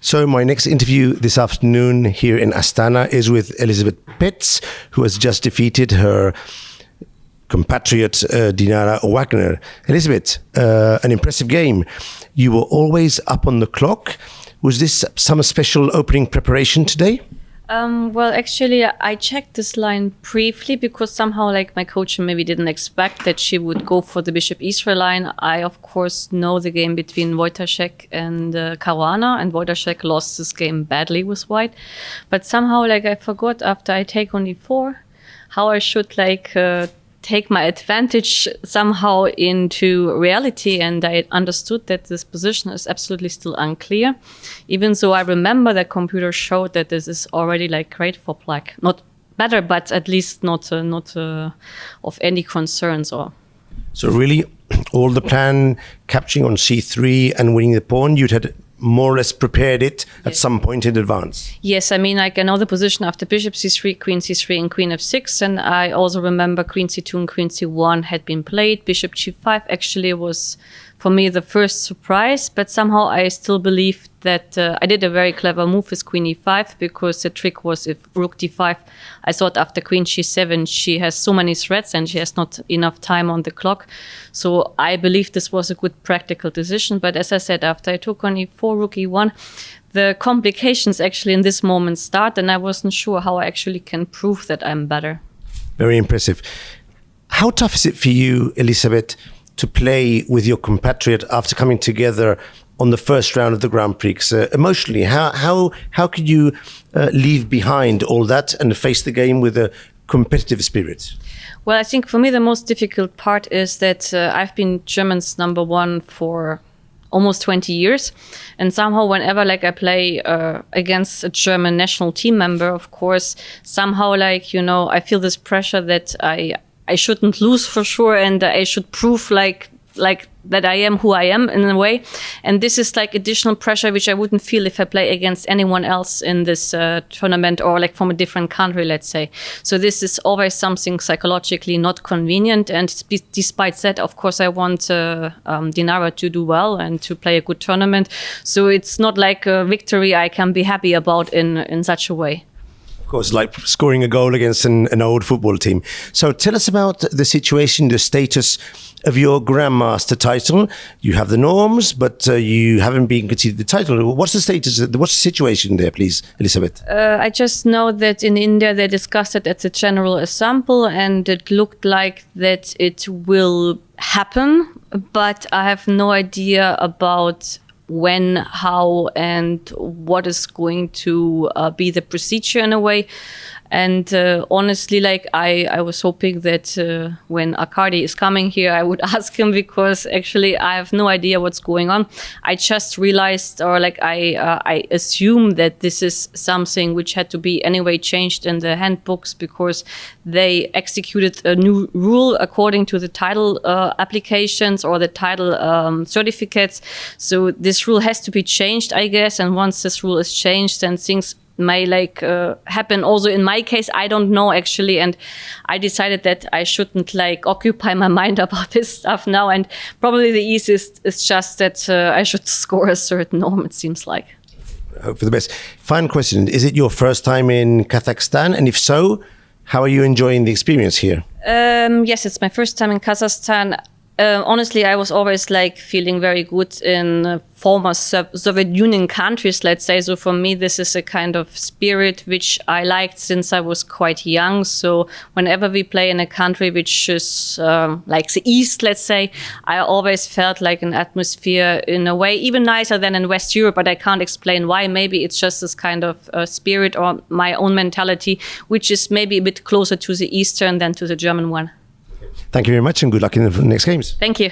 So my next interview this afternoon here in Astana is with Elisabeth Paehtz, who has just defeated her compatriot Dinara Wagner. Elisabeth, an impressive game. You were always up on the clock. Was this some special opening preparation today? Well, actually, I checked this line briefly because somehow, like, my coach maybe didn't expect that she would go for the Bishop Israel line. I, of course, know the game between Wojtaszek and Caruana, and Wojtaszek lost this game badly with white. But somehow, like, I forgot after I take on e4 how I should, like, take my advantage somehow into reality, and I understood that this position is absolutely still unclear, even though I remember that computer showed that this is already like great for black. Not better, but at least not of any concerns. Or so really, all the plan capturing on c3 and winning the pawn, you'd had more or less prepared it at some point in advance. Yes, I mean, like, I know the position after bishop c3, queen c3, and queen f6, and I also remember queen c2 and queen c1 had been played. Bishop g5 actually was, for me, the first surprise, but somehow I still believe that I did a very clever move with queen e5, because the trick was if rook d5, I thought after queen g7, she has so many threats and she has not enough time on the clock. So I believe this was a good practical decision. But as I said, after I took on e4, rook e1, the complications actually in this moment start, and I wasn't sure how I actually can prove that I'm better. Very impressive. How tough is it for you, Elisabeth, to play with your compatriot after coming together on the first round of the Grand Prix? Emotionally, how could you leave behind all that and face the game with a competitive spirit? Well, I think for me the most difficult part is that I've been Germany's #1 for almost 20 years, and somehow whenever like I play against a German national team member, of course, somehow like, you know, I feel this pressure that I shouldn't lose for sure, and I should prove like that I am who I am in a way. And this is like additional pressure which I wouldn't feel if I play against anyone else in this tournament, or like from a different country, let's say. So this is always something psychologically not convenient. And despite that, of course, I want Dinara to do well and to play a good tournament. So it's not like a victory I can be happy about in such a way. Of course, like scoring a goal against an old football team. So tell us about the situation, the status of your Grandmaster title. You have the norms, but you haven't been conceded the title. What's the status? What's the situation there, please, Elisabeth? I just know that in India they discussed it at the General Assembly, and it looked like that it will happen, but I have no idea about when, how, and what is going to be the procedure in a way. And honestly, like I was hoping that when Arkady is coming here, I would ask him, because actually I have no idea what's going on. I just realized, or like I assume that this is something which had to be anyway changed in the handbooks, because they executed a new rule according to the title applications or the title certificates. So this rule has to be changed, I guess. And once this rule is changed, then things may like happen also in my case. I don't know actually, and I decided that I shouldn't like occupy my mind about this stuff now, and probably the easiest is just that I should score a certain norm, it seems like. Hope for the best. Final question, is it your first time in Kazakhstan, and if so, how are you enjoying the experience here? Yes, it's my first time in Kazakhstan. Honestly, I was always like feeling very good in former Soviet Union countries, let's say. So for me, this is a kind of spirit which I liked since I was quite young. So whenever we play in a country which is like the East, let's say, I always felt like an atmosphere in a way even nicer than in West Europe, but I can't explain why. Maybe it's just this kind of spirit or my own mentality, which is maybe a bit closer to the Eastern than to the German one. Thank you very much, and good luck in the next games. Thank you.